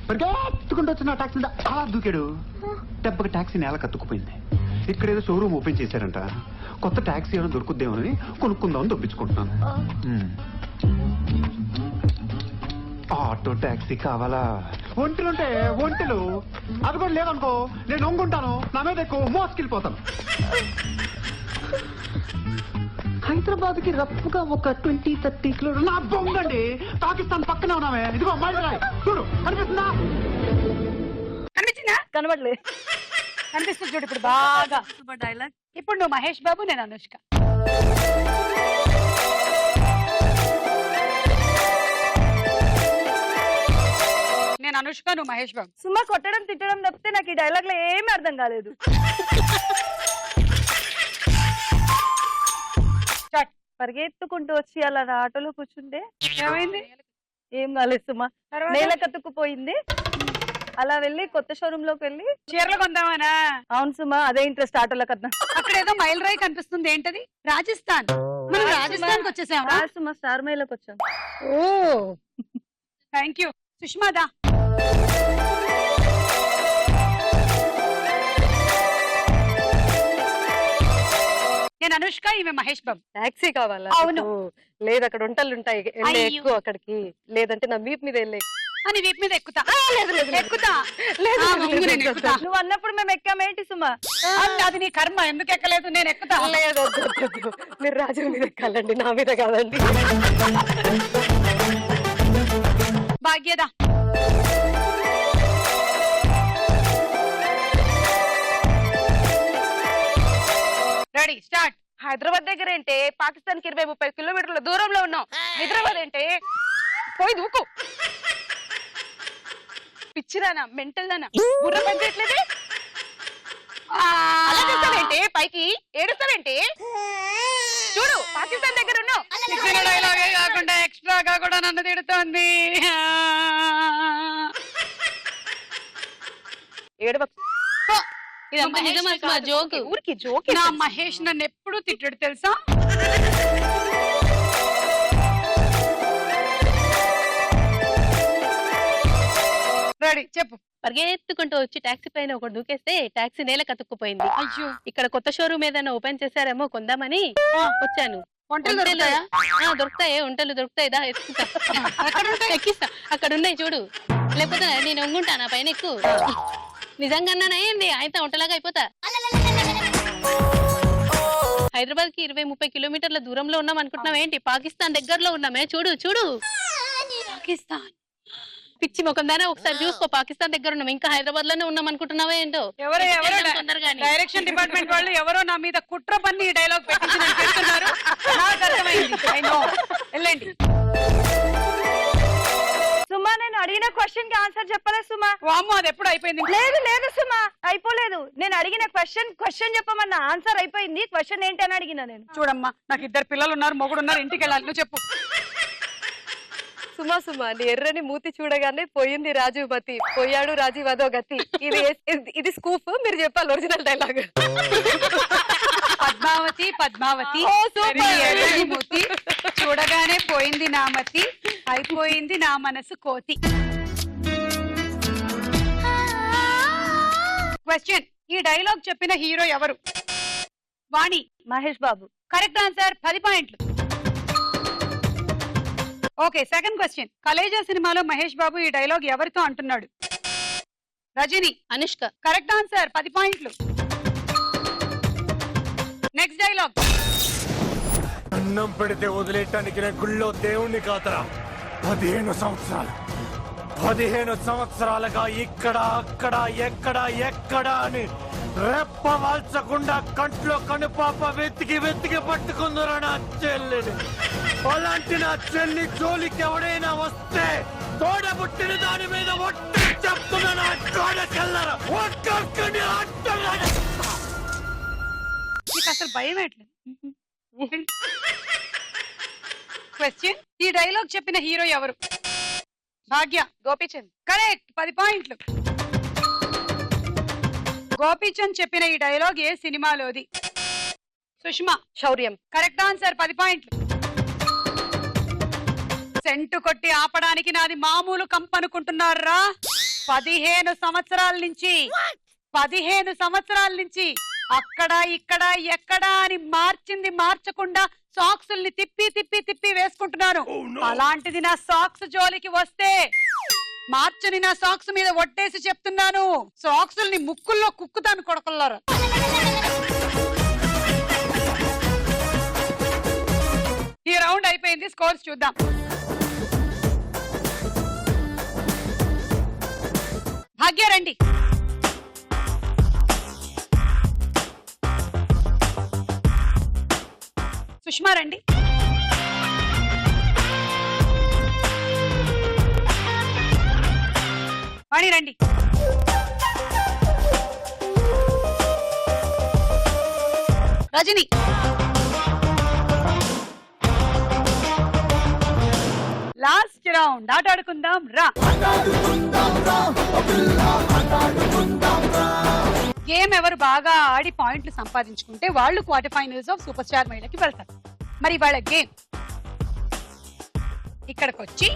పరిగెత్తుకుంటూ వచ్చిన టాక్సీ అలా దూకాడు. దెబ్బకి టాక్సీ నేల కత్తుకుపోయింది. ఇక్కడ ఏదో షోరూమ్ ఓపెన్ చేశారంట. కొత్త టాక్సీ ఏమైనా దొరుకుద్దేమని కొనుక్కుందామని దొప్పించుకుంటున్నాను. ఆటో టాక్సీ కావాలా? ఒంటెలుంటే ఒంటెలు, అది కూడా లేదనుకో నేను ఒంగుంటాను, నా మీద ఎక్కువ మోసుకెళ్ళిపోతాను. హైదరాబాద్ కి రఫ్గా ఒక 20-30 కిలోమీటర్లు. నా బొంగండి, పాకిస్తాన్ పక్కనే ఉన్నామే. ఇదిగో మైల్ చూడు, కనిపిస్తుందా? కనిపించిందా? కనబడలే. కనిపిస్తుంది చూడు ఇప్పుడు బాగా. డైలాగ్. ఇప్పుడు నువ్వు మహేష్ బాబు, నేను అనుష్క. నేను అనుష్క, నువ్వు మహేష్ బాబు. సుమ కొట్టడం తిట్టడం తప్పితే నాకు ఈ డైలాగ్ లో ఏమీ అర్థం కాలేదు. పరిగెత్తుకుంటూ వచ్చి అలా నా ఆటోలో కూర్చుంటే ఏమైంది? ఏం కాలేదు సుమా, తర్వాత? నేల కతుక్కుపోయింది. అలా వెళ్ళి కొత్త షోరూమ్ లోకి వెళ్ళి చీరలు కొందామనా? అవును సుమా, అదే ఇంట్రెస్ట్ ఆటోలో కన్నా. అక్కడ ఏదో మైల్ రాయి కనిపిస్తుంది, ఏంటది? రాజస్థాన్. మనం రాజస్థాన్ కి వచ్చేసామా? సుమా స్టార్ మైల్కి వచ్చాం. ఓ థ్యాంక్ యూ. సుష్మాదా, నేను అనుష్క, ఈమె మహేష్ బాబు. టాక్సీ కావాలా? అవును. ఓ, లేదు అక్కడ వంటలు ఉంటాయి, వెళ్ళే అయ్యో. ఎక్కువ అక్కడికి. లేదంటే నా వీప్ మీద వెళ్ళే. అని వీపు మీద ఎక్కుతా. ఎక్కుతా. లేదు, ఆ, లేదు, వంగు లేదు, నేను లేదు. ఎక్కుతా. నువ్వు అన్నప్పుడు మేము ఎక్కామేంటి సుమా? అది నీ కర్మ, ఎందుకు ఎక్కలేదు? నేను ఎక్కుతా. లేదు, వద్దు, వద్దు, వద్దు. మీరు రాజు మీద ఎక్కాలండి, నా మీద కాదండి. భాగ్యదా, రెడీ స్టార్ట్. హైదరాబాద్ దగ్గర ఏంటే, పాకిస్తాన్ కి 20-30 కిలోమీటర్ల దూరంలో ఉన్నాం. హైదరాబాద్ ఏంటే, పోయి దూకు. పిచ్చిరానా, మెంటల్ దానా, బుర్ర పనిచేయట్లేదే. అలా చూస్తావేంటే, పైకి ఏడుస్తావేంటే? చూడు, పాకిస్తాన్ దగ్గర ఉన్నావు. ఇచ్చిన డైలాగే కాకుండా ఎక్స్ట్రాగా కూడా నన్ను తిడుతోంది. ఏడవకు. ఇదంతా నిజమా సుమా? జోక్. ఊరికి జోక్. నా మహేష్ నన్ను ఎప్పుడు తిట్టడు తెలుసా? రెడీ చెప్పు. పరిగెత్తుకుంటూ వచ్చి టాక్సీ పైన ఒకటి దూకేస్తే టాక్సీ నేల కతుక్కుపోయింది. అయ్యో, ఇక్కడ కొత్త షోరూమ్ ఏదైనా ఓపెన్ చేశారేమో కొందామని వచ్చాను. వంటలు వంటలు- దొరుకుతాయా? దొరుకుతాయి, వంటలు దొరుకుతాయి. దా ఎత్తుకుంటా, ఎక్కిస్తా. అక్కడ ఉన్నాయి చూడు, లేకపోతే నేను వంగుంటాను పైన ఎక్కువ. నిజంగానే ఏంది అయితే వంటలాగా అయిపోతా. హైదరాబాద్ కి 20-30 కిలోమీటర్ల దూరంలో ఉన్నాం అనుకుంటున్నాం ఏంటి? పాకిస్తాన్ దగ్గరలో ఉన్నామే. చూడు చూడు, పాకిస్తాన్. పిచ్చి ముఖం దానే ఒకసారి చూసుకో. పాకిస్తాన్ దగ్గర ఉన్నాం, ఇంకా హైదరాబాద్ లోనే ఉన్నాం అనుకుంటున్నావా ఏంటో? ఎవరో తొందరగా డైరెక్షన్ డిపార్ట్మెంట్ వాళ్ళు ఎవరో నా మీద కుట్ర పన్ని డైలాగ్ పెట్టించి నన్ను పెడుతున్నారు. నాకు అర్థమైంది. I know. వెళ్ళండి. సుమా, నేను అడిగిన క్వశ్చన్ కి ఆన్సర్ చెప్పలేదు సుమా. వామ్మో, అది ఎప్పుడు అయిపోయింది? లేదు లేదు సుమా, అయిపోలేదు. నేను అడిగిన క్వశ్చన్ చెప్పమన్నా, ఆన్సర్ అయిపోయింది. క్వశ్చన్ ఏంటి అని అడిగినా నేను. చూడమ్మా, నాకు 2 పిల్లలు ఉన్నారు, మొగుడు ఉన్నారు, ఇంటికి వెళ్ళాలి. నువ్వు చెప్పు. సుమా సుమా, నీ ఎర్రని మూతి చూడగానే పోయింది రాజుమతి, పోయాడు రాజీవ్ అదో గతి. ఇది స్కూఫ్, మీరు చెప్పాలి ఒరిజినల్ డైలాగ్. పద్మావతి పద్మావతి, ఓ, సూపర్. నీ ఎర్రని మూతి చూడగానే పోయింది నా మతి, అయిపోయింది నా మనసు కోతి. క్వశ్చన్, ఈ డైలాగ్ చెప్పిన హీరో ఎవరు? వాణి. మహేష్ బాబు. కరెక్ట్ ఆన్సర్, 10 పాయింట్లు. ఓకే, సెకండ్ క్వశ్చన్, కలేజా సినిమాలో మహేష్ బాబు ఈ డైలాగ్ ఎవరితో అంటున్నాడు? రజని. అనుష్క. కరెక్ట్ ఆన్సర్, 10 పాయింట్లు. Next dialogue. అన్నం పెడితే వదిలేయటానికి నేను గుళ్ళో దేవుణ్ణి కాతరా. 15 సంవత్సరాలుగా ఇక్కడ అక్కడ ఎక్కడ ఎక్కడ అని రెప్ప వాల్చకుండా కంట్లో కనుపాప వెతికి వెతికి పట్టుకుందరా నా చెల్లిని. అలాంటి నా చెల్లి జోలికి ఎవడైనా వస్తే తోడబుట్టిన దాని మీద ఒట్టి చెప్తున్నా నా తోడకెళ్ళరా. ఒక్కొక్కని అడ్డగానే. నీకు అసలు భయం ఎట్లేదు? క్వశ్చన్, ఈ డైలాగ్ చెప్పిన హీరో ఎవరు? భాగ్య. గోపీచంద్. కరెక్ట్, 10 పాయింట్లు. గోపీచంద్ చెప్పిన ఈ డైలాగ్ ఏ సినిమాలోది? సుష్మా. శౌర్యం. కరెక్ట్ ఆన్సర్, 10 పాయింట్లు. సెంటు కొట్టి ఆపడానికి నాది మామూలు కంపనుకుంటున్నారా? 15 సంవత్సరాల నుంచి అక్కడ ఇక్కడ ఎక్కడ అని మార్చకుండా సాక్సుల్ని తిప్పి తిప్పి తిప్పి వేసుకుంటున్నాను. అలాంటిది నా సాక్స్ జోలికి వస్తే మార్చని నా సాక్స్ మీద ఒట్టేసి చెప్తున్నాను, సాక్సుల్ని ముక్కుల్లో కుక్కుతాను కొడకల్లారా. ఈ రౌండ్ అయిపోయింది, స్కోర్స్ చూద్దాం. భాగ్య రండి. సుష్మా రండి. వాణి రండి. రజని. రౌండ్ ఆట ఆడుకుందాం రా. గేమ్ ఎవరు బాగా ఆడి పాయింట్లు సంపాదించుకుంటే వాళ్ళు quarter finals of super star మహిళకి వెళ్తారు. మరి వాళ్ళ గేమ్ ఇక్కడికి వచ్చి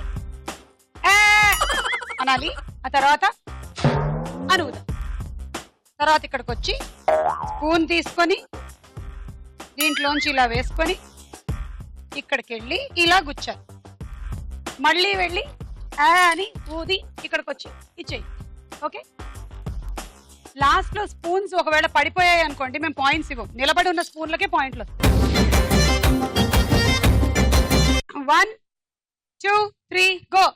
అనాలి, ఆ తర్వాత అనువుదాం. తర్వాత ఇక్కడికి వచ్చి స్పూన్ తీసుకొని దీంట్లోంచి ఇలా వేసుకొని ఇక్కడికి వెళ్ళి ఇలా గుచ్చాలి. మళ్ళీ వెళ్ళి అని ఊది ఇక్కడికి వచ్చి ఇచ్చేయి. ఓకే, లాస్ట్ లో స్పూన్స్ ఒకవేళ పడిపోయాయి అనుకోండి మేము పాయింట్స్ ఇవ్వం, నిలబడి ఉన్న స్పూన్లకే పాయింట్లు వస్తాయి. 1 2 3 గో.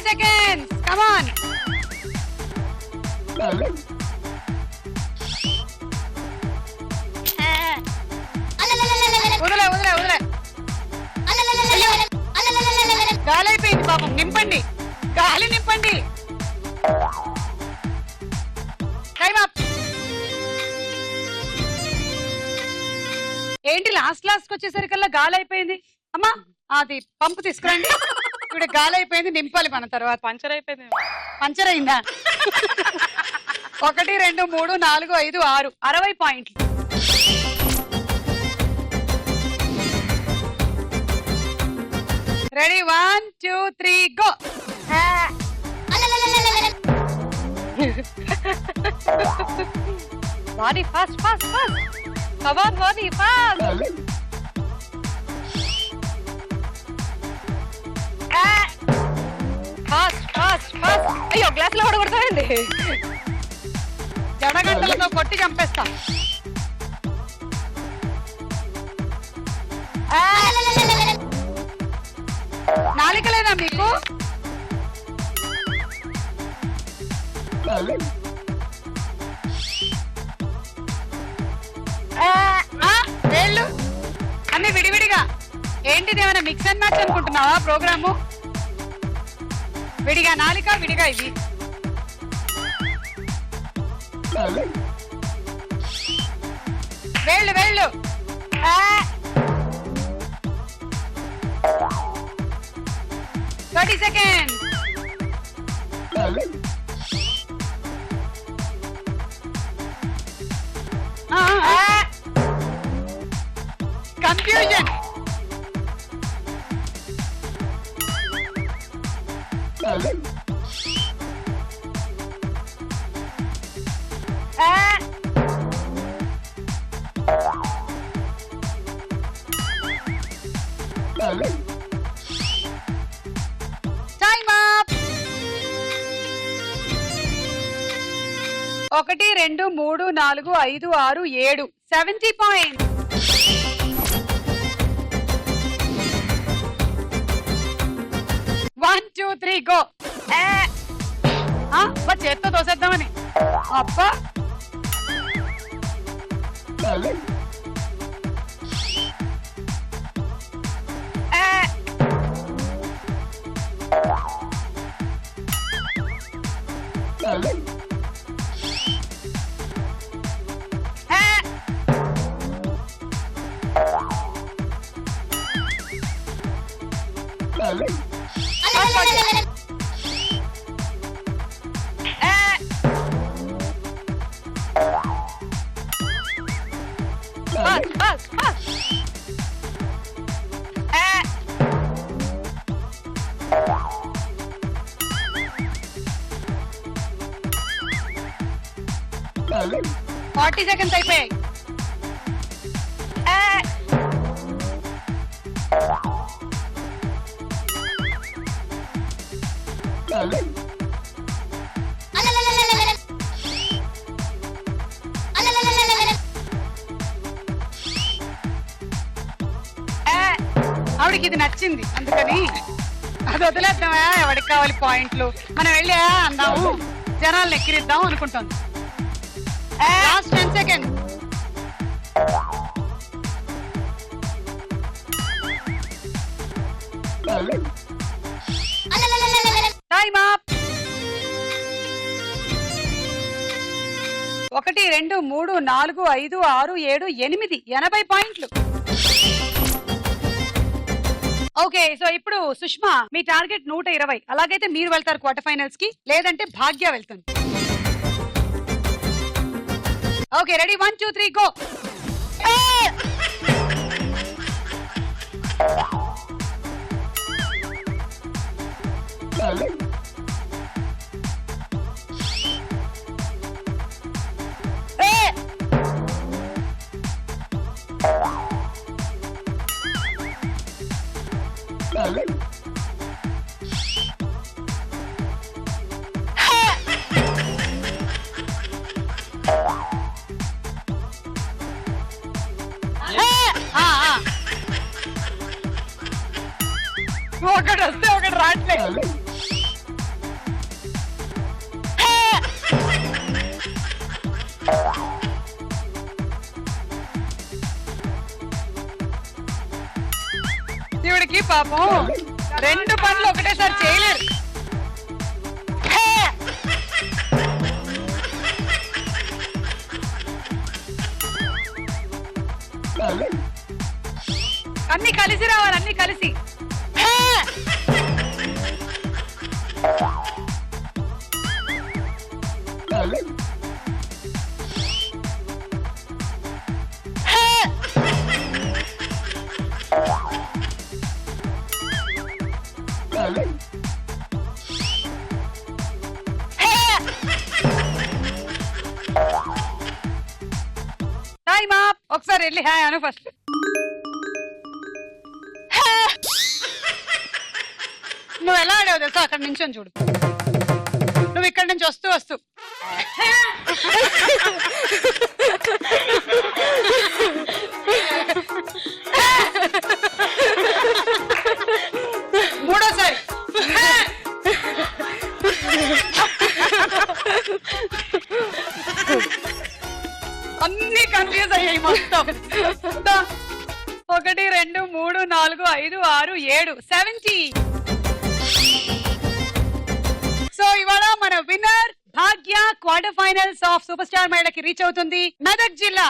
Seconds. Come on. వదలే. గాలి అయిపోయింది పాపం. నింపండి, గాలి నింపండి. Time up. ఏంటి లాస్ట్ వచ్చేసరికల్లా గాలి అయిపోయింది? అమ్మా అది పంపు తీసుకురండి. ఇప్పుడు గాలి అయిపోయింది, నింపాలి మన తర్వాత. పంచర్ అయిపోయింది. పంచర్ అయిందా? 1 2 3 4 5 6 60 పాయింట్లు. Ready 1 2 3 go. Vani fast. Come on Vani fast. అయ్యో గ్లాస్ లో కూడా కొడతానండి. జడగంటలతో కొట్టి చంపేస్తా. నాలికలేనా మీకు? వేళ్ళు అన్ని విడివిడిగా. ఏంటిది ఏమైనా మిక్స్ అండ్ మ్యాచ్ అనుకుంటున్నావా ప్రోగ్రాము? విడిగా నాలిక, విడిగా ఇవి. వేళ్ళు 30 seconds. Confusion. Time up. 1 2 3 4 5 6 7 70 points. One, two, three, go. చేత్తో దోసేద్దామని. అబ్బా 40 సెకండ్స్ అయిపోయాయి. ఆవిడకి ఇది నచ్చింది అందుకని అది వదిలేద్దామా, ఎవరికి కావాలి పాయింట్లు, మనం వెళ్ళి అందాము జనాలను ఎక్కిరిద్దాం అనుకుంటుంది. Last 10 seconds. Time up. 1 2 3 4 5 6 7 8 80 పాయింట్లు. ఓకే, సో ఇప్పుడు సుష్మా మీ టార్గెట్ 120. అలాగైతే మీరు వెళ్తారు క్వార్టర్ ఫైనల్స్ కి, లేదంటే భాగ్య వెళ్తుంది. Okay, ready 1 2 3 go. ఒకటి వస్తే ఒకటి రావట్లేదు. శివుడికి పాపం 2 పనులు ఒకటేసారి చేయలేరు. అన్ని కలిసి రావాలి, అన్ని కలిసి. Time up. ఒకసారి వెళ్ళి హాయ్ అను ఫస్ట్. నువ్వు ఎలా ఆడావు తెలుసా, అక్కడ నుంచి చూడు. నువ్వు ఇక్కడ నుంచి వస్తూ మూడోసారి అన్ని కన్ఫ్యూజ్ అయ్యాయి మొత్తం. 1 2 3 4 5 6 7 70. సో ఇవాళ మన winner Bhagya quarter finals of super star మహిళకి రీచ్ అవుతుంది. మెదక్ జిల్లా.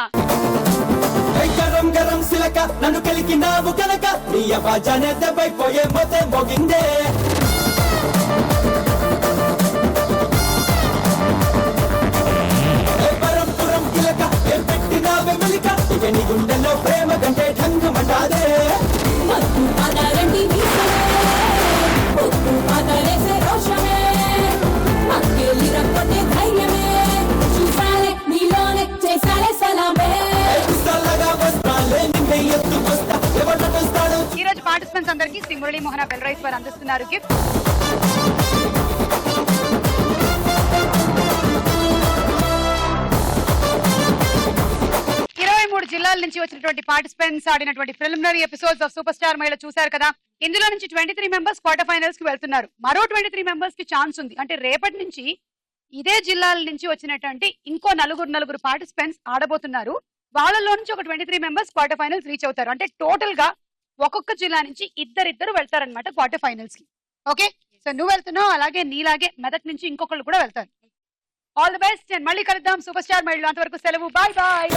గరం గరం సిలక నన్ను కలికినావు కనుక నీ అవాజానే దెబ్బైపోయే మొతే మోగిందే. పరంపురం కిలక ఏం పెట్టినావే మెలిక ఇక నీ గుండెల్లో ప్రేమ కంటే ఢంగమంటాదే. ఈ రోజు పార్టిసిపెంట్స్ అందరికీ శ్రీ మురళీ మోహన బెల్ రైస్ వారు అందిస్తున్నారు గిఫ్ట్. జిల్లాల నుంచి వచ్చినటువంటి పార్టిసిపెంట్స్ ఆడినటువంటి preliminary episodes of super star Mahila చూశారు కదా. ఇందులో నుంచి 23 మెంబర్స్ క్వార్టర్ ఫైనల్స్ కి వెళ్తున్నారు. మరో 23 మెంబర్స్ కి ఛాన్స్ ఉంది. అంటే రేపటి నుంచి ఇదే జిల్లాల నుంచి వచ్చినటువంటి ఇంకో నలుగురు పార్టిసిపెంట్స్ ఆడబోతున్నారు. వాళ్ళలో నుంచి ఒక 23 మెంబర్స్ క్వార్టర్ ఫైనల్స్ రీచ్ అవుతారు. అంటే టోటల్ గా ఒక్కొక్క జిల్లా నుంచి ఇద్దరు వెళ్తారనమాట క్వార్టర్ ఫైనల్స్ కి. ఓకే, సో నువ్వు వెళ్తున్నావు, అలాగే నీలాగే మెదక్ నుంచి ఇంకొకళ్ళు కూడా వెళ్తారు. All the best. మళ్ళీ కలుద్దాం సూపర్ స్టార్ మహిళ. అంతవరకు సెలవు. Bye bye.